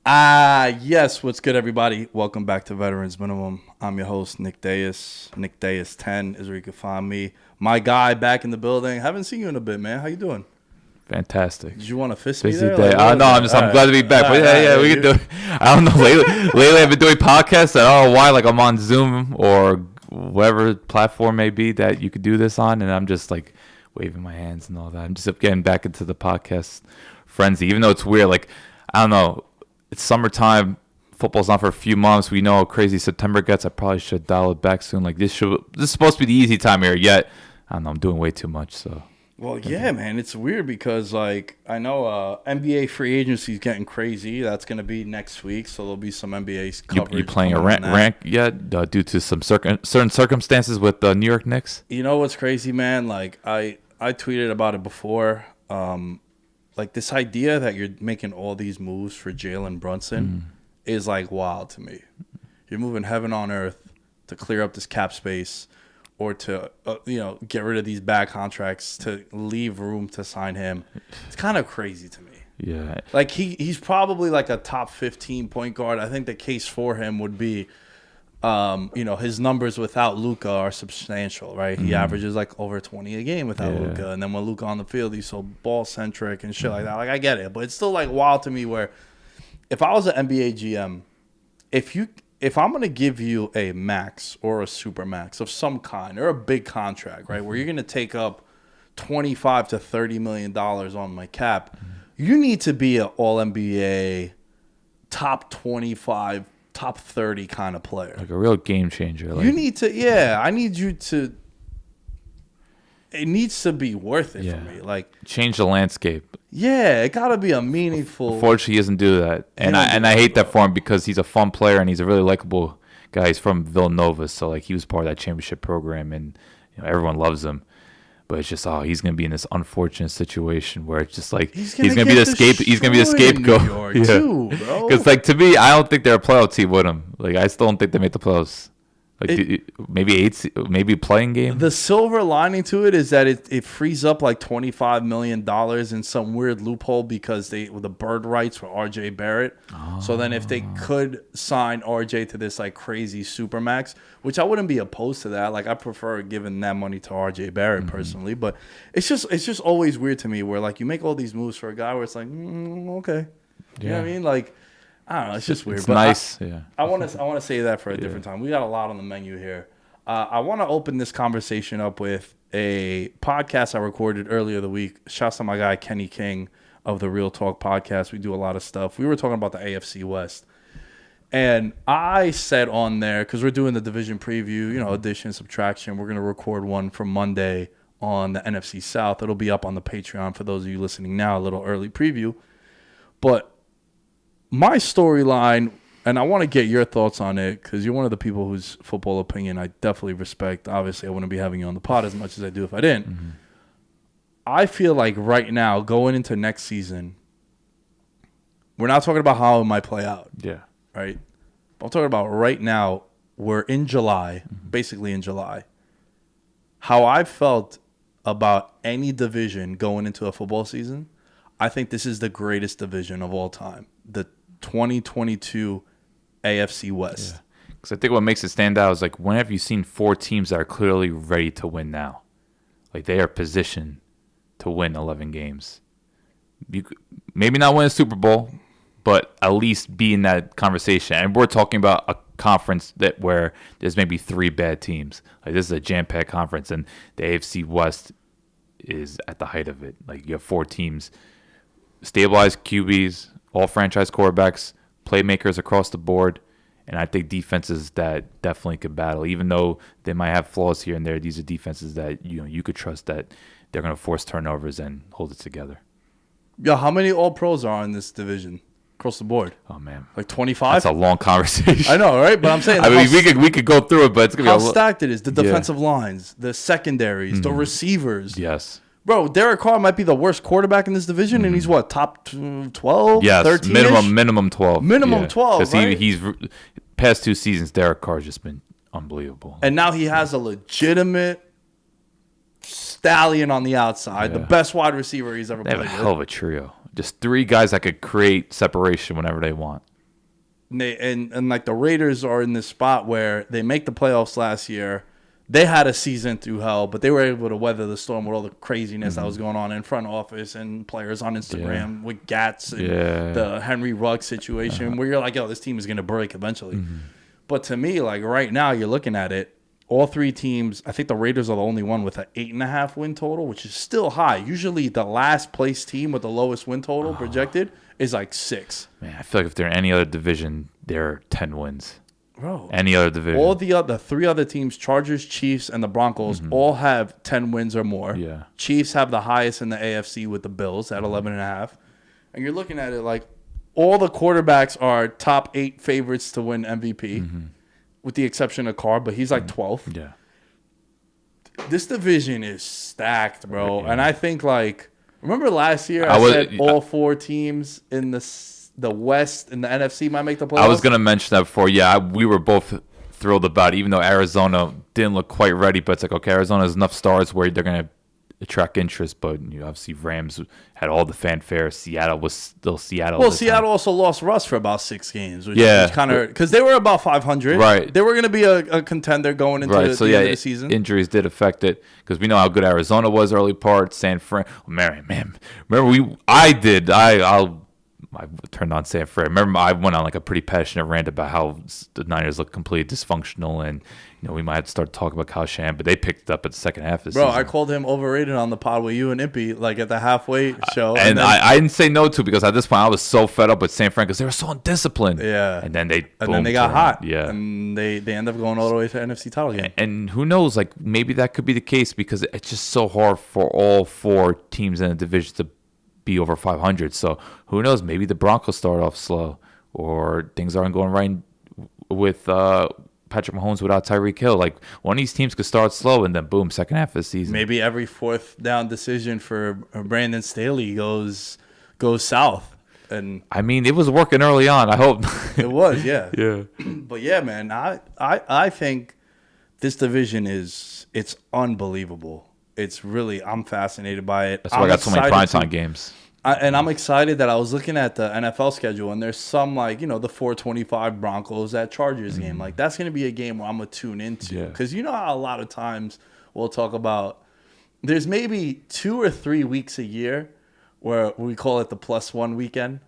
Yes, what's good, everybody? Welcome back to Veterans Minimum. I'm your host, Nick Deus. Nick Deus 10 is where you can find me. My guy back in the building. Haven't seen you in a bit, man. How you doing? Fantastic. Did you want to fist Busy me there? day. Like, No, I'm glad to be back. But yeah, we can do it. I don't know. Lately I've been doing podcasts. I don't know why. Like I'm on Zoom or whatever platform may be that you could do this on, and I'm just like waving my hands and all that. I'm just getting back into the podcast frenzy, even though it's weird. Like I don't know. It's summertime. Football's not for a few months. We know how crazy September gets. I probably should dial it back soon. Like this is supposed to be the easy time here. Yet I don't know. I'm doing way too much. So. Well, yeah, man. It's weird because, like, I know NBA free agency is getting crazy. That's going to be next week, so there'll be some NBA coverage. You playing a rank yet due to some certain circumstances with the New York Knicks? You know what's crazy, man? Like, I tweeted about it before. Like, this idea that you're making all these moves for Jalen Brunson is, like, wild to me. You're moving heaven on earth to clear up this cap space. Or to, get rid of these bad contracts to leave room to sign him. It's kind of crazy to me. Yeah. Like, he's probably like a top 15 point guard. I think the case for him would be, his numbers without Luka are substantial, right? He averages like over 20 a game without Luka. And then when Luka on the field, he's so ball-centric and shit like that. Like, I get it. But it's still, like, wild to me where if I was an NBA GM, if I'm going to give you a max or a super max of some kind or a big contract, right, where you're going to take up $25 to $30 million on my cap, you need to be an all-NBA, top 25, top 30 kind of player. Like a real game changer. You need to, I need you to, it needs to be worth it for me. Like, change the landscape. Yeah, it got to be a meaningful. Unfortunately, he doesn't do that. And I hate that for him because he's a fun player and he's a really likable guy. He's from Villanova, so like he was part of that championship program and everyone loves him. But it's just he's gonna be in this unfortunate situation where it's just like he's gonna be the scapegoat. Because like to me, I don't think they're a playoff team with him. Like I still don't think they make the playoffs. Like maybe a playing game. The silver lining to it is that it frees up like $25 million in some weird loophole because the bird rights for RJ Barrett. So then if they could sign RJ to this like crazy supermax, which I wouldn't be opposed to that. Like I prefer giving that money to RJ Barrett personally, but it's just always weird to me where like you make all these moves for a guy where it's like okay, you know what I mean? Like. I don't know. It's just weird. It's but nice. I want to say that for a different time. We got a lot on the menu here. I want to open this conversation up with a podcast I recorded earlier the week. Shouts to my guy Kenny King of the Real Talk podcast. We do a lot of stuff. We were talking about the AFC West. And I said on there, because we're doing the division preview, addition, subtraction. We're going to record one for Monday on the NFC South. It'll be up on the Patreon for those of you listening now, a little early preview. But my storyline, and I want to get your thoughts on it because you're one of the people whose football opinion I definitely respect. Obviously, I wouldn't be having you on the pod as much as I do if I didn't. I feel like right now, going into next season, we're not talking about how it might play out. Yeah. Right? But I'm talking about right now, we're in July, basically in July. How I felt about any division going into a football season, I think this is the greatest division of all time. The 2022 AFC West. Yeah. Because I think what makes it stand out is like when have you seen four teams that are clearly ready to win now? Like they are positioned to win 11 games. You could maybe not win a Super Bowl, but at least be in that conversation. And we're talking about a conference where there's maybe three bad teams. Like this is a jam-packed conference, and the AFC West is at the height of it. Like you have four teams, stabilized QBs, all franchise quarterbacks, playmakers across the board, and I think defenses that definitely could battle. Even though they might have flaws here and there, these are defenses that you could trust that they're going to force turnovers and hold it together. Yeah, how many All-Pros are in this division across the board? Oh man, like 25. That's a long conversation. I know, right? But I'm saying, I mean, we could go through it, but it's gonna be how stacked it is. The defensive lines, the secondaries, the receivers. Yes. Bro, Derek Carr might be the worst quarterback in this division, and he's what, top 12? Yes, 13? minimum 12. Minimum 12, because right? he's past two seasons, Derek Carr's just been unbelievable. And now he has a legitimate stallion on the outside, the best wide receiver he's ever They played have a with. hell of a trio. Just three guys that could create separation whenever they want. And like the Raiders are in this spot where they make the playoffs last year. They had a season through hell, but they were able to weather the storm with all the craziness that was going on in front office and players on Instagram with Gats and the Henry Ruggs situation where you're like, yo, this team is going to break eventually. But to me, like right now, you're looking at it, all three teams, I think the Raiders are the only one with an 8.5 win total, which is still high. Usually the last place team with the lowest win total projected is like 6. Man, I feel like if they're in any other division, they're 10 wins. Bro, any other division. All the 3 other teams, Chargers, Chiefs, and the Broncos, all have 10 wins or more. Yeah. Chiefs have the highest in the AFC with the Bills at 11.5. And you're looking at it like all the quarterbacks are top 8 favorites to win MVP, with the exception of Carr, but he's like 12th. Yeah. This division is stacked, bro. Yeah. And I think, like, remember last year I said all 4 teams in the West and the NFC might make the playoffs? I was going to mention that before. Yeah, we were both thrilled about it, even though Arizona didn't look quite ready. But it's like, okay, Arizona has enough stars where they're going to attract interest. But obviously Rams had all the fanfare. Seattle was still Seattle. Well, Seattle also lost Russ for about 6 games. Which kind of because they were about 500. Right. They were going to be a contender going into the end of the season. Injuries did affect it because we know how good Arizona was early part. San Fran. Oh, man. Remember I turned on San Fran. Remember, I went on like a pretty passionate rant about how the Niners look completely dysfunctional, and we might have to start talking about Kyle Shanahan, but they picked it up at the second half of the season. Bro, I called him overrated on the pod with you and Impy, like at the halfway show. And I didn't say no to because at this point I was so fed up with San Fran because they were so undisciplined. Yeah. And then they got hot. Yeah. And they end up going all the way to the NFC title game. And who knows, like maybe that could be the case because it's just so hard for all 4 teams in the division to be over 500. So who knows? Maybe the Broncos start off slow, or things aren't going right with Patrick Mahomes without Tyreek Hill. Like one of these teams could start slow and then boom, second half of the season. Maybe every 4th down decision for Brandon Staley goes south. And I mean, it was working early on. I hope it was. Yeah. Yeah. But yeah, man, I think this division it's unbelievable. It's really, I'm fascinated by it. That's why I got so many primetime games. And I'm excited that I was looking at the NFL schedule, and there's some, like, the 425 Broncos at Chargers game. Like, that's going to be a game where I'm going to tune into. Because how a lot of times we'll talk about, there's maybe 2 or 3 weeks a year where we call it the +1 weekend,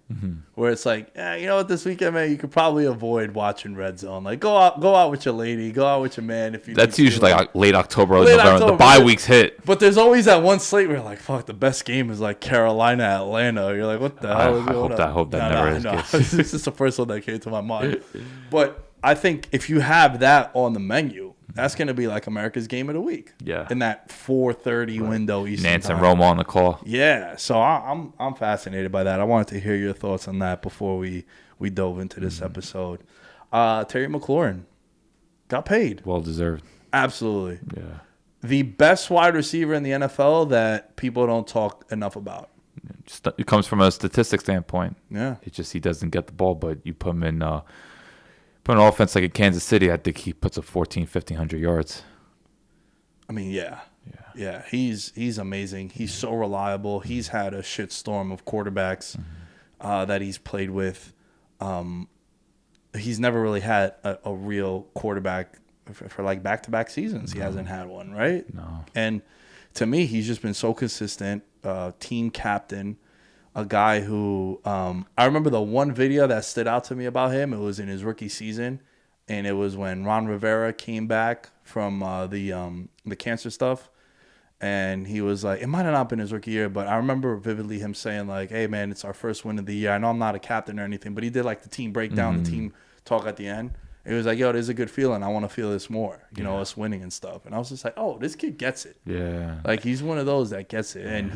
where it's like, this weekend, man, you could probably avoid watching Red Zone. Like, go out with your lady, go out with your man. If you That's usually like late October or November. The bye weeks hit. But there's always that one slate where you're like, fuck, the best game is like Carolina, Atlanta. You're like, what the hell is going on? I hope that never is. This is the first one that came to my mind. But I think if you have that on the menu, that's going to be like America's Game of the Week. Yeah. In that 4:30 window Eastern Nance time. and Romo on the call. Yeah. So I'm fascinated by that. I wanted to hear your thoughts on that before we dove into this episode. Terry McLaurin got paid. Well deserved. Absolutely. Yeah. The best wide receiver in the NFL that people don't talk enough about. It comes from a statistic standpoint. Yeah. It's just he doesn't get the ball, but you put him in an offense like in Kansas City, I think he puts up 1,500 yards. I mean, yeah. He's amazing. He's so reliable. He's had a shitstorm of quarterbacks that he's played with. He's never really had a real quarterback for like back-to-back seasons. He hasn't had one, right? No. And to me, he's just been so consistent, team captain. A guy who I remember the one video that stood out to me about him. It was in his rookie season, and it was when Ron Rivera came back from the cancer stuff, and he was like, it might have not been his rookie year, but I remember vividly him saying like, "Hey man, it's our first win of the year. I know I'm not a captain or anything, but he did like the team breakdown, the team talk at the end. It was like, yo, there's a good feeling. I want to feel this more, us winning and stuff." And I was just like, oh, this kid gets it. Yeah, like he's one of those that gets it, and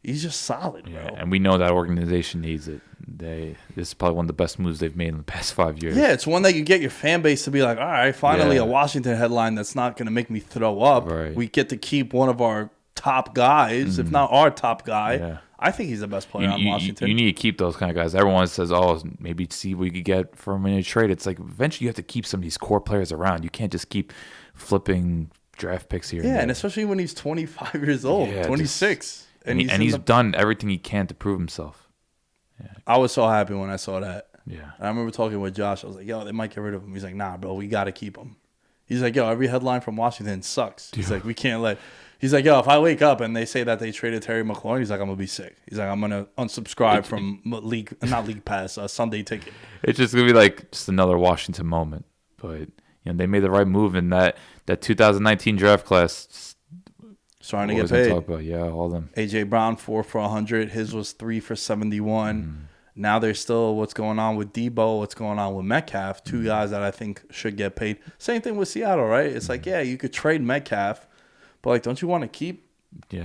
He's just solid, bro. Yeah, and we know that organization needs it. This is probably one of the best moves they've made in the past 5 years. Yeah, it's one that you get your fan base to be like, all right, finally a Washington headline that's not going to make me throw up. Right. We get to keep one of our top guys, if not our top guy. Yeah. I think he's the best player on Washington. You need to keep those kind of guys. Everyone says, oh, maybe see what you could get from in a trade. It's like eventually you have to keep some of these core players around. You can't just keep flipping draft picks here. Yeah, and especially when he's 25 years old, 26. And he's done everything he can to prove himself. Yeah. I was so happy when I saw that. Yeah. And I remember talking with Josh. I was like, yo, they might get rid of him. He's like, nah, bro, we got to keep him. He's like, yo, every headline from Washington sucks. He's like, we can't let. He's like, yo, if I wake up and they say that they traded Terry McLaurin, he's like, I'm going to be sick. He's like, I'm going to unsubscribe from not League Pass, Sunday Ticket. It's just going to be like just another Washington moment. But, they made the right move in that 2019 draft class. Starting to get paid. Talk about, yeah, all them. A.J. Brown, 4 for 100. His was 3 for 71. Now there's still what's going on with Debo, what's going on with Metcalf, two guys that I think should get paid. Same thing with Seattle, right? It's like, yeah, you could trade Metcalf, but like, don't you want to keep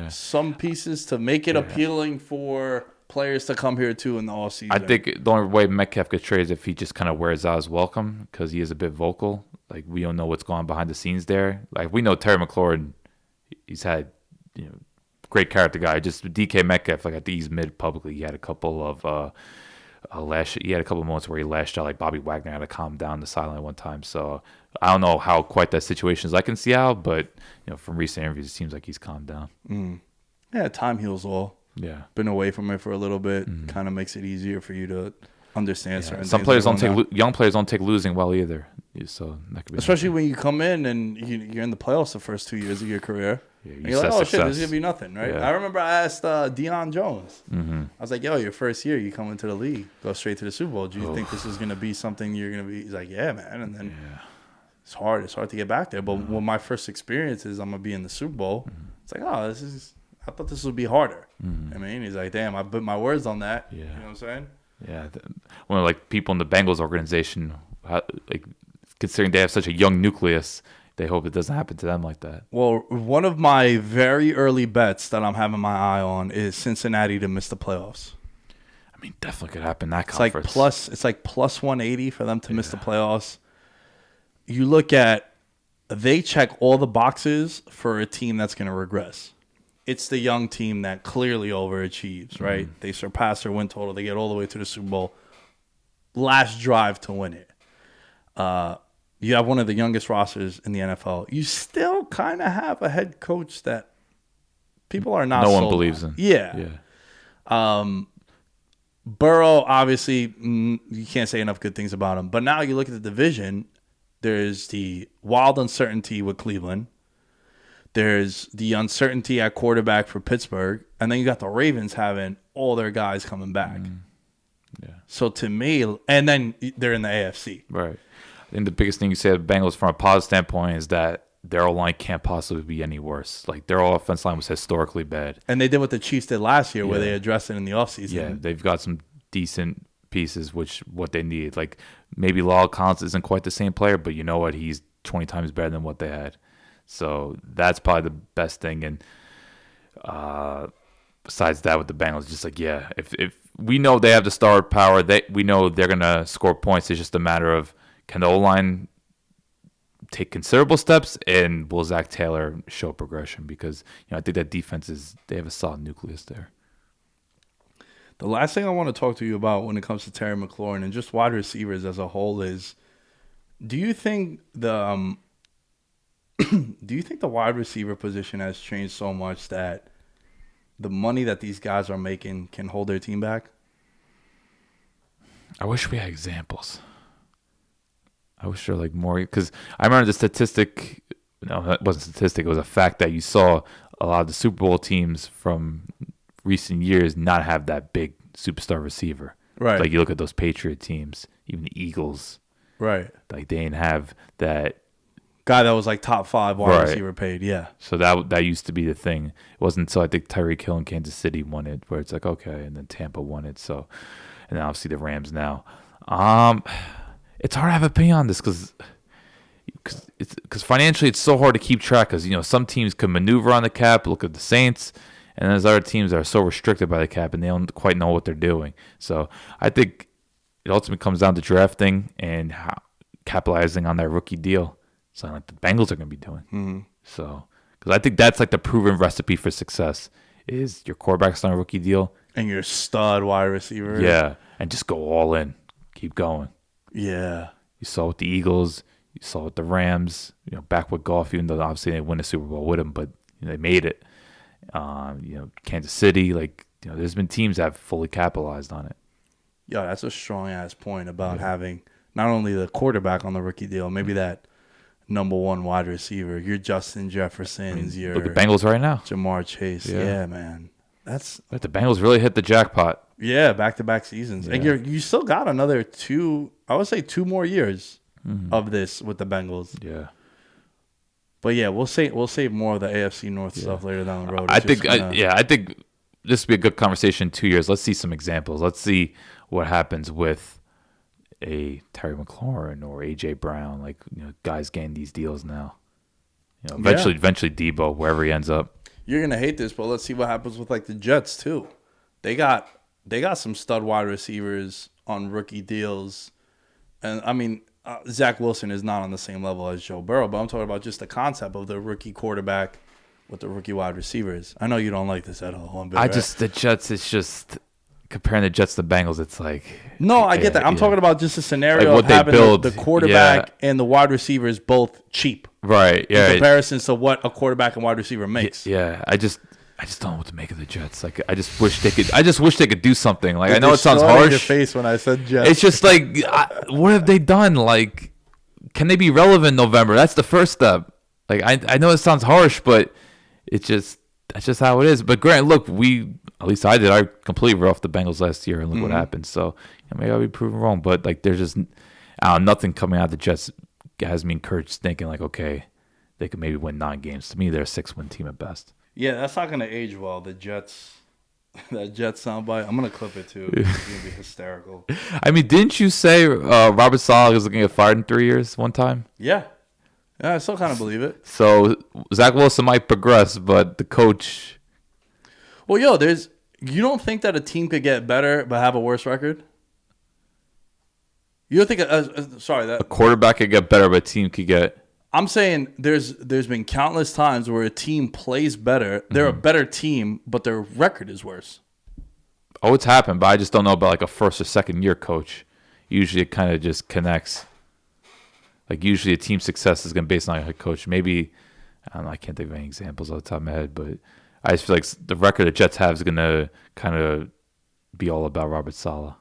some pieces to make it appealing for players to come here too in the offseason? I think the only way Metcalf could trade is if he just kind of wears out his welcome because he is a bit vocal. Like, we don't know what's going on behind the scenes there. Like, we know Terry McLaurin, he's had, great character guy. Just DK Metcalf, like, I think he's mid publicly. He had a couple of he had a couple of moments where he lashed out, like Bobby Wagner had to calm down the sideline one time. So I don't know how quite that situation is like in Seattle, but from recent interviews, it seems like he's calmed down. Yeah, time heals all. Yeah, been away from it for a little bit. Kind of makes it easier for you to understand certain some things. Players don't take young players don't take losing well either. So that could be especially when you come in and you're in the playoffs the first 2 years of your career. Yeah, and you're like, oh shit, this is gonna be nothing, right? Yeah. I remember I asked Deion Jones. I was like, yo, your first year, you come into the league, go straight to the Super Bowl. Do you think this is gonna be something you're gonna be? He's like, yeah, man. And then it's hard. It's hard to get back there. But when my first experience is I'm gonna be in the Super Bowl, it's like, oh, I thought this would be harder. I mean, he's like, damn, I put my words on that. Yeah. You know what I'm saying? Yeah. When like people in the Bengals organization, like considering they have such a young nucleus, they hope it doesn't happen to them like that. Well, one of my very early bets that I'm having my eye on is Cincinnati to miss the playoffs. I mean, definitely could happen. That it's conference. It's like plus 180 for them to miss the playoffs. You look at, they check all the boxes for a team that's going to regress. It's the young team that clearly overachieves, right? They surpass their win total. They get all the way to the Super Bowl. Last drive to win it. You have one of the youngest rosters in the NFL. You still kind of have a head coach that people are not. No one believes in. Yeah. Burrow, obviously, you can't say enough good things about him. But now you look at the division. There's the wild uncertainty with Cleveland. There's the uncertainty at quarterback for Pittsburgh, and then you got the Ravens having all their guys coming back. Yeah. So to me, and then they're in the AFC. Right. I think the biggest thing you say about Bengals from a positive standpoint is that their O-line can't possibly be any worse. Like, their offense line was historically bad. And they did what the Chiefs did last year where they addressed it in the offseason. Yeah, they've got some decent pieces, which what they need. Like, maybe Lyle Collins isn't quite the same player, but you know what? He's 20 times better than what they had. So that's probably the best thing. And besides that, with the Bengals, just like, if we know they have the star power, we know they're going to score points. It's just a matter of, can the O-line take considerable steps, and will Zach Taylor show progression? Because I think that defense they have a solid nucleus there. The last thing I want to talk to you about when it comes to Terry McLaurin and just wide receivers as a whole is, do you think the wide receiver position has changed so much that the money that these guys are making can hold their team back? I wish we had examples. I wish there were more, because I remember the statistic. No, that wasn't a statistic. It was a fact that you saw a lot of the Super Bowl teams from recent years not have that big superstar receiver. Right. Like, you look at those Patriot teams, even the Eagles. Right. Like, they didn't have that guy that was like top 5 wide receiver paid. Yeah. So that used to be the thing. It wasn't until I think Tyreek Hill in Kansas City won it, where it's like, okay, and then Tampa won it. So, and then obviously the Rams now. It's hard to have an opinion on this because financially it's so hard to keep track, because some teams can maneuver on the cap. Look at the Saints, and there's other teams that are so restricted by the cap and they don't quite know what they're doing. So I think it ultimately comes down to drafting and capitalizing on that rookie deal. So like the Bengals are going to be doing. Mm-hmm. So because I think that's like the proven recipe for success is your quarterback's on a rookie deal and your stud wide receiver. Yeah, and just go all in, keep going. Yeah. You saw with the Eagles, you saw with the Rams, back with Goff, even though obviously they win the Super Bowl with him, but they made it. Kansas City, there's been teams that have fully capitalized on it. Yo, that's a strong ass point about having not only the quarterback on the rookie deal, maybe that number one wide receiver. Your Justin Jeffersons, your Look at the Bengals right now. Jamar Chase. Yeah, man. That's the Bengals really hit the jackpot. Yeah, back-to-back seasons. And you still got another two more years of this with the Bengals. Yeah. But yeah, we'll save more of the AFC North stuff later down the road. I think this would be a good conversation in 2 years. Let's see some examples. Let's see what happens with a Terry McLaurin or AJ Brown, like, you know, guys getting these deals now. You know, eventually Debo, wherever he ends up. You're gonna hate this, but let's see what happens with like the Jets too. They got some stud wide receivers on rookie deals, and I mean Zach Wilson is not on the same level as Joe Burrow, but I'm talking about just the concept of the rookie quarterback with the rookie wide receivers. I know you don't like this at all. The Jets. It's just comparing the Jets to the Bengals. It's like no, I get that. I'm talking about just a scenario like of having the quarterback and the wide receivers both cheap. Right. Yeah. In comparison to what a quarterback and wide receiver makes. Yeah. I just don't know what to make of the Jets. Like, I just wish they could do something. Like, I know it sounds harsh. Your face when I said Jets. It's just like, what have they done? Like, can they be relevant in November? That's the first step. Like, I know it sounds harsh, but that's just how it is. But Grant, look, at least I did. I completely wrote off the Bengals last year, and look what happened. So, maybe I'll be proven wrong. But like, there's just nothing coming out of the Jets has me encouraged thinking like, okay, they could maybe win 9 games. To me, they're a 6-win team at best. Yeah, that's not going to age well. The Jets, that Jets soundbite. I'm going to clip it too. It's going to be hysterical. I mean, didn't you say Robert Salas is going to get fired in 3 years one time? Yeah. Yeah, I still kind of believe it. So Zach Wilson might progress, but the coach. Well, you don't think that a team could get better but have a worse record? You don't think that a quarterback could get better, but a team could get. I'm saying there's been countless times where a team plays better. They're a better team, but their record is worse. Oh, it's happened, but I just don't know about like a first or second year coach. Usually it kind of just connects. Like usually a team's success is going to be based on a head coach. Maybe, I don't know, I can't think of any examples off the top of my head, but I just feel like the record the Jets have is going to kind of be all about Robert Saleh.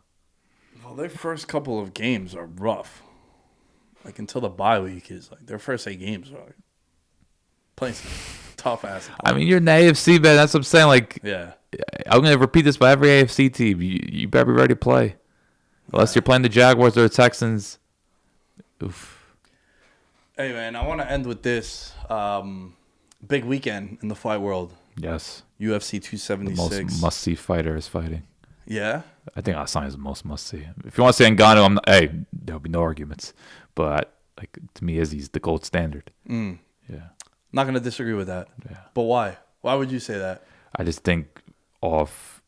Well, their first couple of games are rough. Like until the bye week is like their first 8 games are like playing some tough ass. I mean, you're in the AFC, man. That's what I'm saying. Like, yeah, I'm gonna repeat this by every AFC team. You better be ready to play, unless you're playing the Jaguars or the Texans. Oof. Hey man, I want to end with this big weekend in the fight world. Yes, UFC 276. The most must-see fighter is fighting. Yeah, I think Assange is the most must-see. If you want to say Ngannou, there'll be no arguments. But like to me, Izzy's the gold standard. Yeah, not gonna disagree with that. Yeah, but why? Why would you say that? I just think off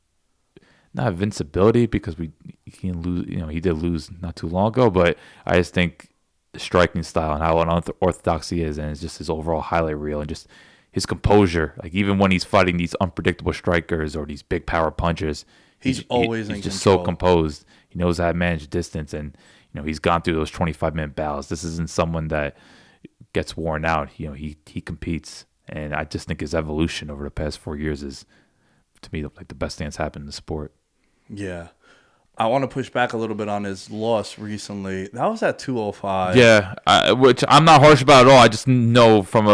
not invincibility because he can lose. You know, he did lose not too long ago, but I just think the striking style and how unorthodox he is, and it's just his overall highlight reel and just his composure. Like even when he's fighting these unpredictable strikers or these big power punches, he's always in just control. So composed. He knows how to manage distance, and you know he's gone through those 25-minute battles. This isn't someone that gets worn out. You know he competes, and I just think his evolution over the past 4 years is, to me, like the best thing that's happened in the sport. Yeah. I want to push back a little bit on his loss recently. That was at 205. Yeah, which I'm not harsh about at all. I just know from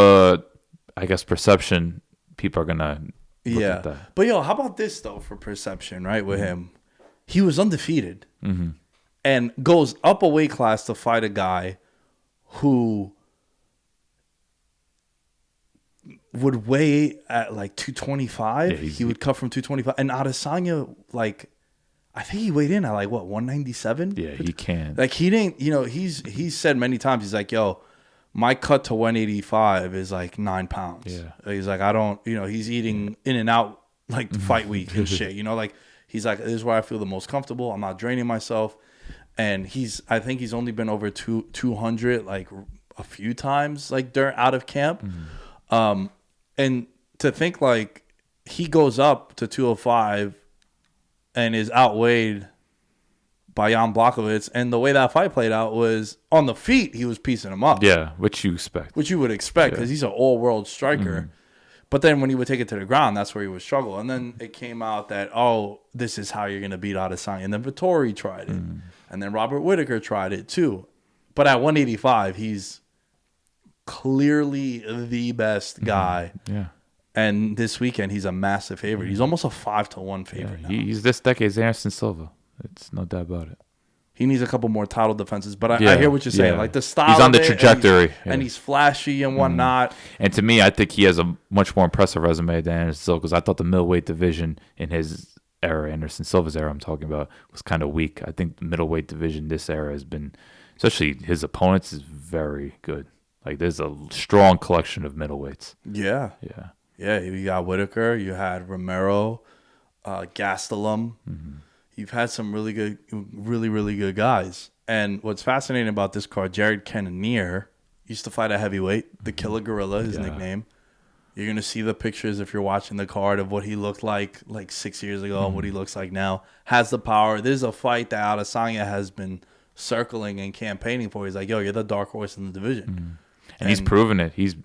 I guess, perception, people are going to look at that. But, how about this, though, for perception, right, with him? He was undefeated and goes up a weight class to fight a guy who would weigh at, like, 225. Yeah, he would cut from 225. And Adesanya, like... I think he weighed in at like 197. Yeah, he can. Like he didn't, he's said many times, he's like, yo, my cut to 185 is like 9 pounds. Yeah. He's like, I don't, he's eating in and out like the fight week and shit, like he's like, this is where I feel the most comfortable. I'm not draining myself. And I think he's only been over 200 like a few times like during out of camp. And to think like he goes up to 205 and is outweighed by Jan Blachowicz. And the way that fight played out was on the feet, he was piecing him up. Yeah, which you expect. Which you would expect because he's an all-world striker. But then when he would take it to the ground, that's where he would struggle. And then it came out that, this is how you're going to beat Adesanya. And then Vettori tried it. And then Robert Whittaker tried it too. But at 185, he's clearly the best guy. Yeah. And this weekend, he's a massive favorite. He's almost a 5-1 favorite now. He's this decade's Anderson Silva. It's no doubt about it. He needs a couple more title defenses, but I hear what you're saying. Like the style, he's on the trajectory, and he's flashy and whatnot. And to me, I think he has a much more impressive resume than Anderson Silva, because I thought the middleweight division in his era, Anderson Silva's era, I'm talking about, was kind of weak. I think the middleweight division this era has been, especially his opponents, is very good. Like there's a strong collection of middleweights. Yeah. You got Whittaker. You had Romero, Gastelum. You've had some really good guys. And what's fascinating about this card, Jared Cannonier used to fight at heavyweight, the Killer Gorilla, his nickname. You're going to see the pictures if you're watching the card of what he looked like 6 years ago and what he looks like now. Has the power. This is a fight that Adesanya has been circling and campaigning for. He's like, you're the dark horse in the division. And he's proven it. He's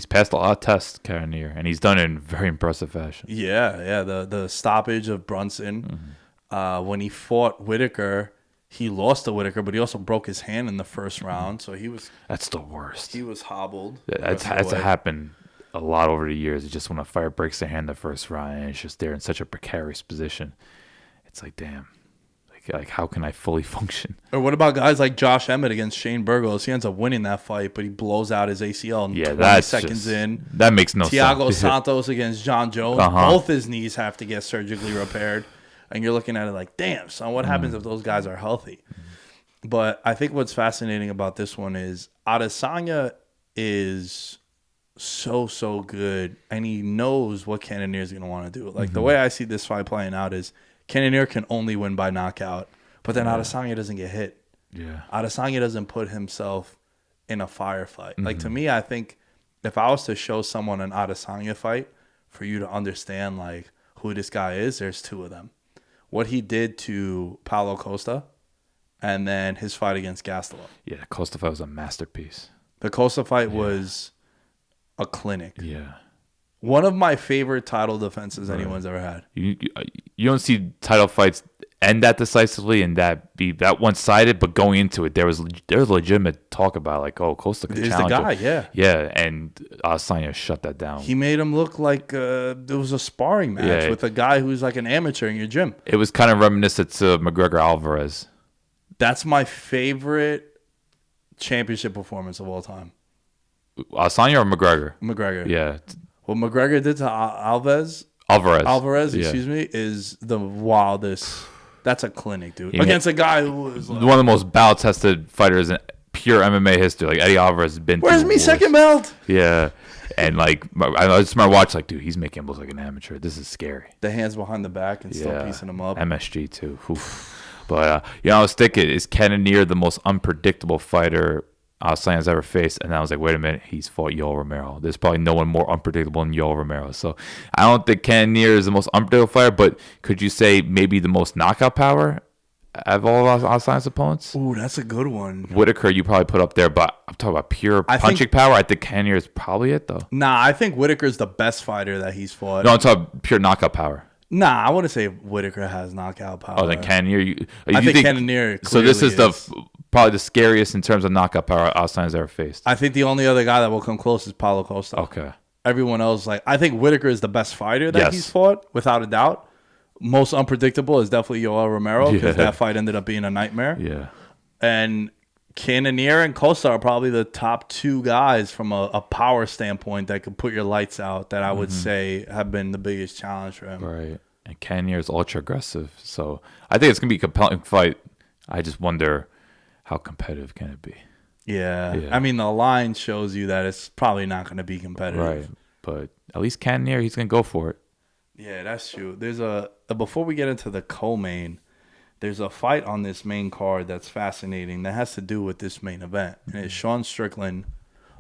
passed a lot of tests, Cannonier, and he's done it in very impressive fashion. Yeah. The stoppage of Brunson. When he fought Whittaker, he lost to Whittaker, but he also broke his hand in the first round. So he was... That's the worst. He was hobbled. That's happened a lot over the years. It's just when a fighter breaks their hand in the first round and it's just they're in such a precarious position. It's like, damn. Like how can I fully function? Or what about guys like Josh Emmett against Shane Burgos? He ends up winning that fight, but he blows out his ACL in 20 seconds in. That makes no sense. Thiago Santos against John Jones. Both his knees have to get surgically repaired. And you're looking at it like, damn, son, what happens if those guys are healthy? But I think what's fascinating about this one is Adesanya is so good, and he knows what Cannonier is going to want to do. Like, the way I see this fight playing out is Cannonier can only win by knockout, but then Adesanya doesn't get hit. Yeah. Adesanya doesn't put himself in a firefight. Like, to me, I think if I was to show someone an Adesanya fight for you to understand, like, who this guy is, there's two of them. What he did to Paulo Costa, and then his fight against Gastelum. Yeah, Costa fight was a masterpiece. The Costa fight was a clinic. Yeah. One of my favorite title defenses anyone's ever had. You don't see title fights end that decisively and that be that one-sided, but going into it, there was legitimate talk about, like, Costa could challenge the guy, him. Yeah, and Adesanya shut that down. He made him look like it was a sparring match with a guy who's like an amateur in your gym. It was kind of reminiscent to McGregor Alvarez. That's my favorite championship performance of all time. Adesanya or McGregor? McGregor. Yeah. What McGregor did to Alvarez, excuse me, is the wildest. That's a clinic, dude. Against a guy who was like, one of the most battle-tested fighters in pure MMA history. Like, Eddie Alvarez has been where's me second belt? Yeah. And, like, I just remember watching, like, dude, he's making him look like an amateur. This is scary. The hands behind the back and still piecing him up. MSG, too. Oof. But, I was thinking, is Cannonier the most unpredictable fighter Adesanya's ever faced? And I was like, wait a minute, he's fought Yoel Romero. There's probably no one more unpredictable than Yoel Romero. So I don't think Cannonier is the most unpredictable fighter, but could you say maybe the most knockout power of all of Adesanya's opponents? Ooh, that's a good one. Whittaker, you probably put up there, but I'm talking about pure punching power. I think Cannonier is probably it, though. Nah, I think Whittaker's the best fighter that he's fought. No, I'm talking about pure knockout power. Nah, I wouldn't say Whittaker has knockout power. Oh, then Cannonier. I think Cannonier. So this is probably the scariest in terms of knockout power Adesanya's ever faced. I think the only other guy that will come close is Paulo Costa. Okay. Everyone else, like, I think Whittaker is the best fighter that he's fought, without a doubt. Most unpredictable is definitely Yoel Romero, because that fight ended up being a nightmare. Yeah. And Cannonier and Costa are probably the top two guys from a power standpoint that could put your lights out, that I would say have been the biggest challenge for him. Right. And Cannonier is ultra aggressive. So I think it's going to be a compelling fight. I just wonder, how competitive can it be? Yeah. I mean, the line shows you that it's probably not going to be competitive. Right. But at least Cannonier, he's going to go for it. Yeah, that's true. There's before we get into the co-main, there's a fight on this main card that's fascinating that has to do with this main event. And it's Sean Strickland,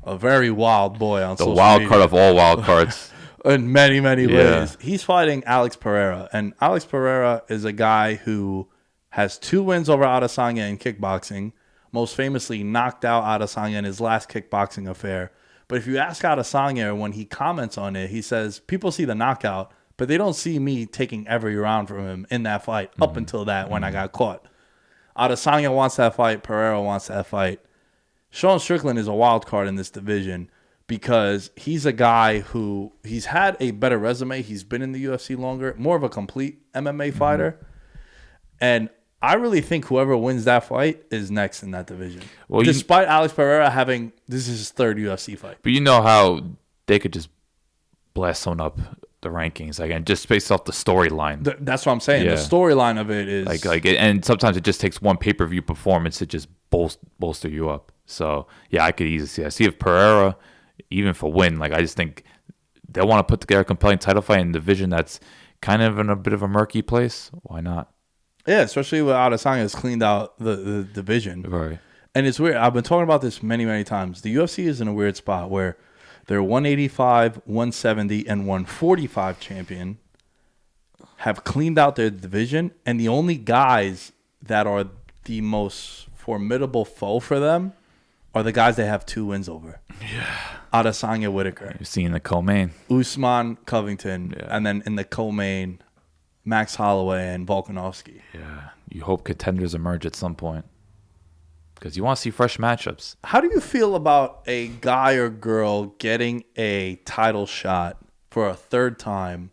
a very wild boy on social media. The wild card of all wild cards. In many, many ways. He's fighting Alex Pereira. And Alex Pereira is a guy who has 2 wins over Adesanya in kickboxing. Most famously knocked out Adesanya in his last kickboxing affair. But if you ask Adesanya when he comments on it, he says, people see the knockout, but they don't see me taking every round from him in that fight up until that when I got caught. Adesanya wants that fight. Pereira wants that fight. Sean Strickland is a wild card in this division because he's a guy who he's had a better resume. He's been in the UFC longer, more of a complete MMA fighter. And I really think whoever wins that fight is next in that division. Well, despite Alex Pereira having, this is his third UFC fight. But you know how they could just blast someone up the rankings, again, just based off the storyline. That's what I'm saying. Yeah. The storyline of it is and sometimes it just takes one pay-per-view performance to just bolster you up. So yeah, I could easily see that. See if Pereira, even for win, I just think they want to put together a compelling title fight in a division that's kind of in a bit of a murky place. Why not? Yeah, especially with Adesanya has cleaned out the division. Right. And it's weird. I've been talking about this many, many times. The UFC is in a weird spot where their 185, 170, and 145 champion have cleaned out their division, and the only guys that are the most formidable foe for them are the guys they have 2 wins over. Yeah. Adesanya, Whitaker. You've seen the co-main. Usman, Covington. Yeah. And then in the co-main, Max Holloway and Volkanovski. Yeah. You hope contenders emerge at some point because you want to see fresh matchups. How do you feel about a guy or girl getting a title shot for a third time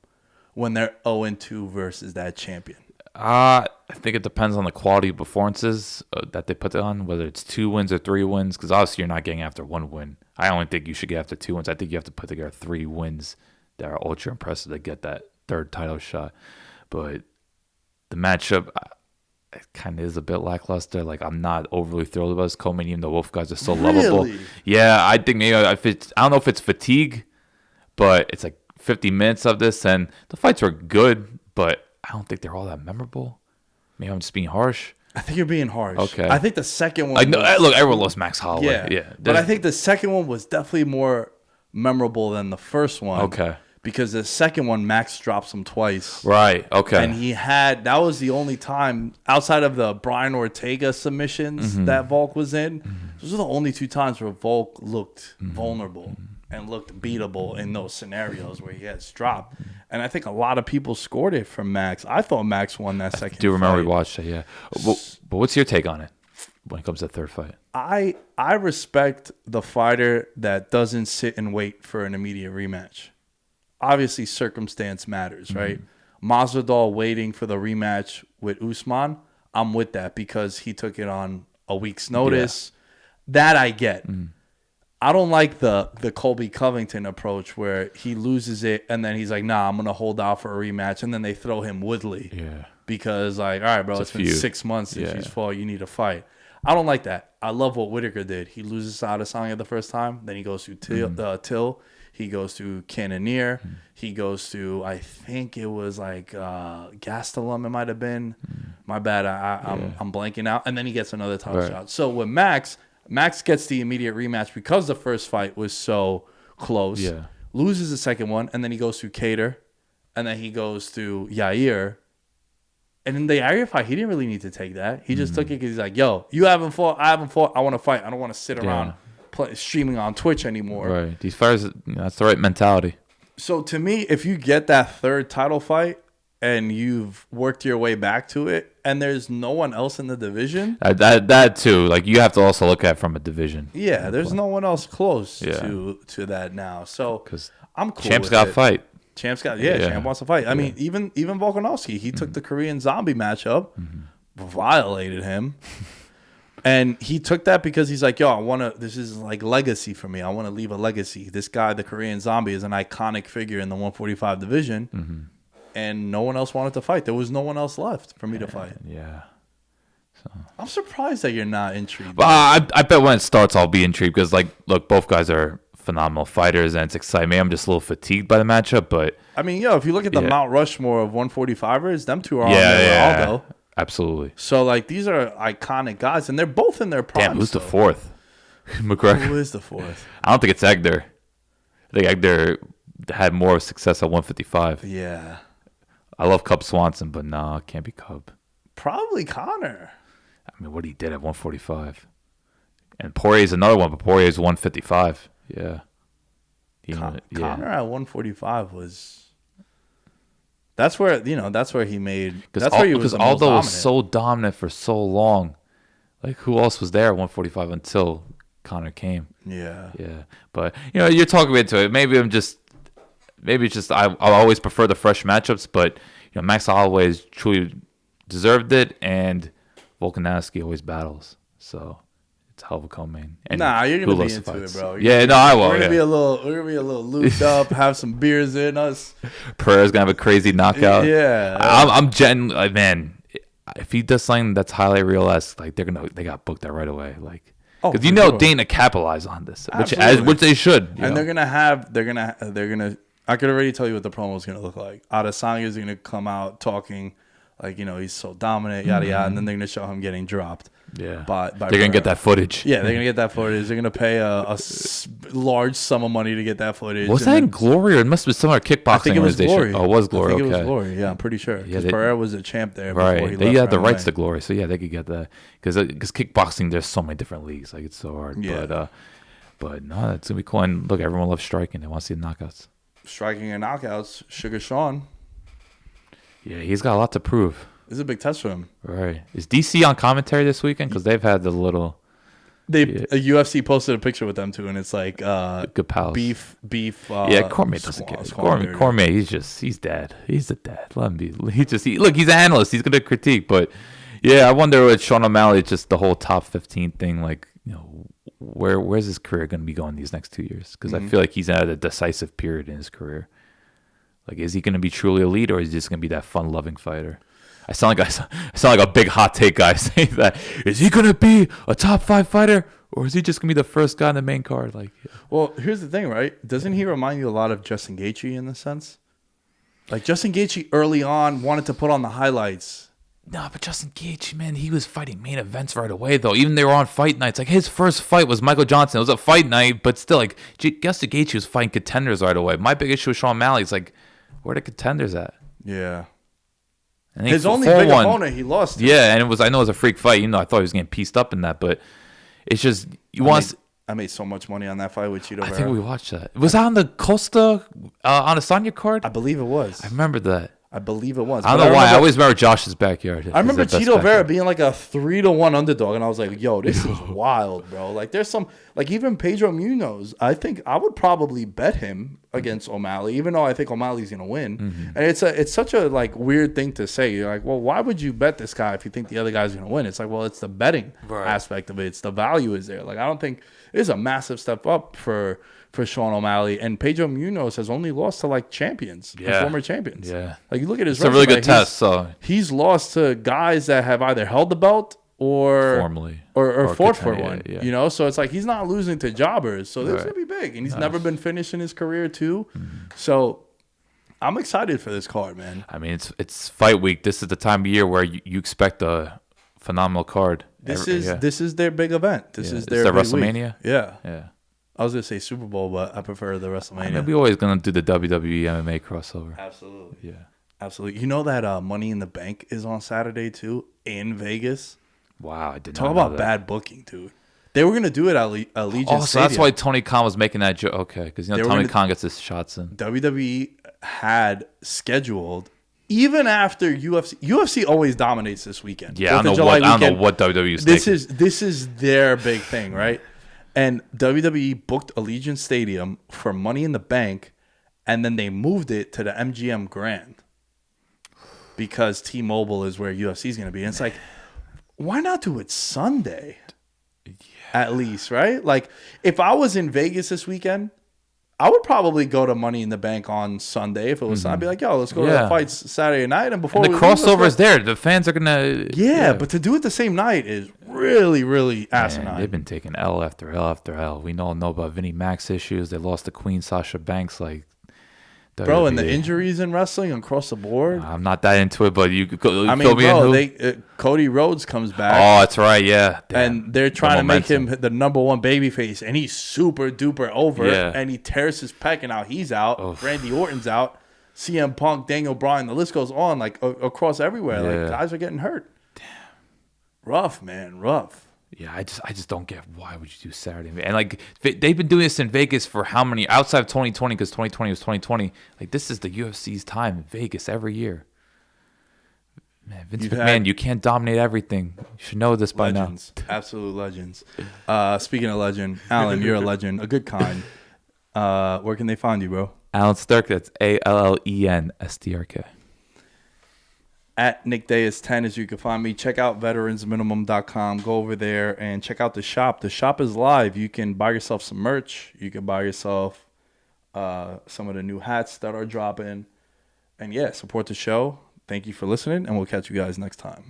when they're 0-2 versus that champion? I think it depends on the quality of performances that they put on, whether it's 2 wins or 3 wins, because obviously you're not getting after 1 win. I only think you should get after 2 wins. I think you have to put together 3 wins that are ultra impressive to get that third title shot. But the matchup, it kind of is a bit lackluster. I'm not overly thrilled about this co-main, even though both guys are so lovable. Yeah, I think maybe I don't know if it's fatigue, but it's 50 minutes of this, and the fights were good, but I don't think they're all that memorable. Maybe I'm just being harsh. I think you're being harsh. Okay. I think the second one look, everyone loves Max Holloway. Yeah. But I think the second one was definitely more memorable than the first one. Okay. Because the second one, Max dropped him twice. Right, okay. And that was the only time, outside of the Brian Ortega submissions that Volk was in, those were the only 2 times where Volk looked vulnerable and looked beatable in those scenarios where he gets dropped. And I think a lot of people scored it from Max. I thought Max won that second fight. I do remember we watched it, yeah. But what's your take on it when it comes to the third fight? I respect the fighter that doesn't sit and wait for an immediate rematch. Obviously, circumstance matters, right? Mazola waiting for the rematch with Usman, I'm with that because he took it on a week's notice. Yeah. That I get. I don't like the Colby Covington approach where he loses it and then he's like, nah, I'm going to hold out for a rematch. And then they throw him Woodley. Yeah. Because all right, bro, it's been 6 months since he's fought. You need to fight. I don't like that. I love what Whitaker did. He loses to Adesanya the first time. Then he goes to Till. He goes to Cannonier. He goes to, I think it was Gastelum, it might have been. My bad. I'm blanking out. And then he gets another title shot. So with Max gets the immediate rematch because the first fight was so close. Yeah. Loses the second one. And then he goes to Cater. And then he goes to Yair. And in the Yair fight, he didn't really need to take that. He just took it because he's like, yo, you haven't fought. I haven't fought. I want to fight. I don't want to sit around streaming on Twitch anymore. Right. These fighters, that's the right mentality. So to me, if you get that third title fight and you've worked your way back to it and there's no one else in the division. That too. You have to also look at it from a division. Yeah, there's no one else close to that now. So I'm cool Champ's with got it. to fight. Champ wants to fight. I mean, even Volkanovski, he took the Korean Zombie matchup, violated him. And he took that because he's like, yo, this is legacy for me. I want to leave a legacy. This guy, the Korean Zombie, is an iconic figure in the 145 division. And no one else wanted to fight. There was no one else left for me to fight. Yeah. So I'm surprised that you're not intrigued. I bet when it starts, I'll be intrigued because, look, both guys are phenomenal fighters and it's exciting. Maybe I'm just a little fatigued by the matchup, but I mean, if you look at the Mount Rushmore of 145ers, them two are on there Aldo. Absolutely. So, these are iconic guys, and they're both in their prime. Damn, who's the fourth? McGregor. Who is the fourth? I don't think it's Egder. I think Egder had more success at 155. Yeah. I love Cub Swanson, but nah, it can't be Cub. Probably Connor. I mean, what he did at 145. And Poirier's another one, but Poirier's 155. Yeah. Connor at 145 was. That's where he made. That's where he was. Because Aldo was so dominant for so long. Like, who else was there at 145 until Connor came? Yeah. But you're talking into it. Maybe it's just I'll always prefer the fresh matchups. But Max Holloway has truly deserved it, and Volkanovski always battles. So it's a hell of a co-main. You're gonna be into it, bro. I will. We're gonna be a little lubed up, have some beers in us. Pereira's gonna have a crazy knockout. Yeah. I'm like, man. If he does something that's highlight reel-esque, like they got booked that right away, like because Dana capitalized on this, which they should. And they're gonna. I could already tell you what the promo is gonna look like. Adesanya is gonna come out talking, like he's so dominant, yada yada, and then they're gonna show him getting dropped. Yeah, by they're gonna get that footage. Yeah, they're gonna get that footage. They're gonna pay a large sum of money to get that footage. Was that in Glory, or it must have been some other kickboxing I think it was organization? Glory. Oh, it was Glory. I think okay. it was Glory. Yeah, I'm pretty sure. Because Pereira was a champ there. Right. Before he left. They had the rights to Glory, so yeah, they could get that. Because kickboxing, there's so many different leagues. Like, it's so hard. Yeah. But no, it's gonna be cool. And look, everyone loves striking. They want to see the knockouts. Striking and knockouts. Sugar Sean. Yeah, he's got a lot to prove. This is a big test for him. Right. Is DC on commentary this weekend? Because they've had the little. UFC posted a picture with them too, and it's like good pals. Beef. Cormier doesn't care. Cormier, he's dead. He's a dad. Let him be. Look, he's an analyst. He's gonna critique, but yeah, I wonder with Sean O'Malley, just the whole top 15 thing. Like, where's his career gonna be going these next 2 years? Because I feel like he's at a decisive period in his career. Like, is he gonna be truly elite, or is he just gonna be that fun-loving fighter? I sound like a big hot take guy saying that. Is he gonna be a top 5 fighter, or is he just gonna be the first guy on the main card? Like, well, here's the thing, right? Doesn't he remind you a lot of Justin Gaethje in the sense? Like, Justin Gaethje early on wanted to put on the highlights. No, but Justin Gaethje, man, he was fighting main events right away, though. Even they were on fight nights. Like, his first fight was Michael Johnson. It was a fight night, but still, like, Justin Gaethje was fighting contenders right away. My big issue with Sean O'Malley is, like, where are the contenders at? Yeah. And his only big opponent, he lost. Yeah, and I know it was a freak fight. I thought he was getting pieced up in that, but it's just I made so much money on that fight with Cheeto Vera. I think we watched that. Was that on the Costa on a Sonya card? I believe it was. I remember that. I believe it was. I don't know why. I always remember Josh's backyard. I remember Cheeto Vera being like a 3-1 underdog, and I was like, yo, this is wild, bro. Like, there's some, like, even Pedro Munoz, I think I would probably bet him against O'Malley, even though I think O'Malley's going to win. Mm-hmm. And it's such a, like, weird thing to say. You're like, well, why would you bet this guy if you think the other guy's going to win? It's like, well, it's the betting aspect of it. It's the value is there. Like, I don't think it's a massive step up for Sean O'Malley, and Pedro Munoz has only lost to like champions, former champions. Yeah, like you look at his. It's a really good test. So he's lost to guys that have either held the belt or formally or fought for one. Yeah. So it's like he's not losing to jobbers. So this is gonna be big, and he's never been finished in his career too. Mm-hmm. So I'm excited for this card, man. I mean, it's fight week. This is the time of year where you expect a phenomenal card. This is their big event. This is their big WrestleMania. Week. Yeah. I was gonna say Super Bowl, but I prefer the WrestleMania. I mean, we're always gonna do the WWE MMA crossover. Absolutely. Yeah. Absolutely. You know that Money in the Bank is on Saturday too in Vegas. Wow, I did not talk know about that. Bad booking, dude. They were gonna do it at Allegiant Stadium. So that's why Tony Khan was making that joke. Okay, because Tony Khan gets his shots in. WWE had scheduled. Even after UFC always dominates this weekend. Yeah, I don't know what WWE is thinking. This is their big thing, right? And WWE booked Allegiant Stadium for Money in the Bank, and then they moved it to the MGM Grand because T-Mobile is where UFC is going to be. And it's like, why not do it Sunday? At least, right? Like, if I was in Vegas this weekend, I would probably go to Money in the Bank on Sunday if it was. I'd be like, yo, let's go to the fights Saturday night, and before the crossover is there, the fans are gonna. Yeah, but to do it the same night is really, really asinine. They've been taking L after L after L. We all know about Vinnie Mac's issues. They lost to Queen Sasha Banks, like. Bro, and the injuries in wrestling across the board. I'm not that into it, but Cody Rhodes comes back. Oh, that's right, yeah. And they're trying to make him the number one babyface, and he's super duper over. Yeah. And he tears his pec, and now he's out. Oof. Randy Orton's out. CM Punk, Daniel Bryan, the list goes on, like across everywhere. Yeah. Like guys are getting hurt. Damn, rough, man, rough. Yeah, I just don't get why would you do Saturday. And like they've been doing this in Vegas for how many outside of 2020 because 2020 was 2020. Like this is the UFC's time in Vegas every year. Man, Vince McMahon, you can't dominate everything. You should know this by legends, absolute legends. Speaking of legend, Alan, you're a legend, a good kind. Where can they find you, bro? Alan Sturk, that's ALLENSTRK. At Nick Day 10 as you can find me. Check out veteransminimum.com. Go over there and check out the shop. The shop is live. You can buy yourself some merch. You can buy yourself some of the new hats that are dropping. And yeah, support the show. Thank you for listening, and we'll catch you guys next time.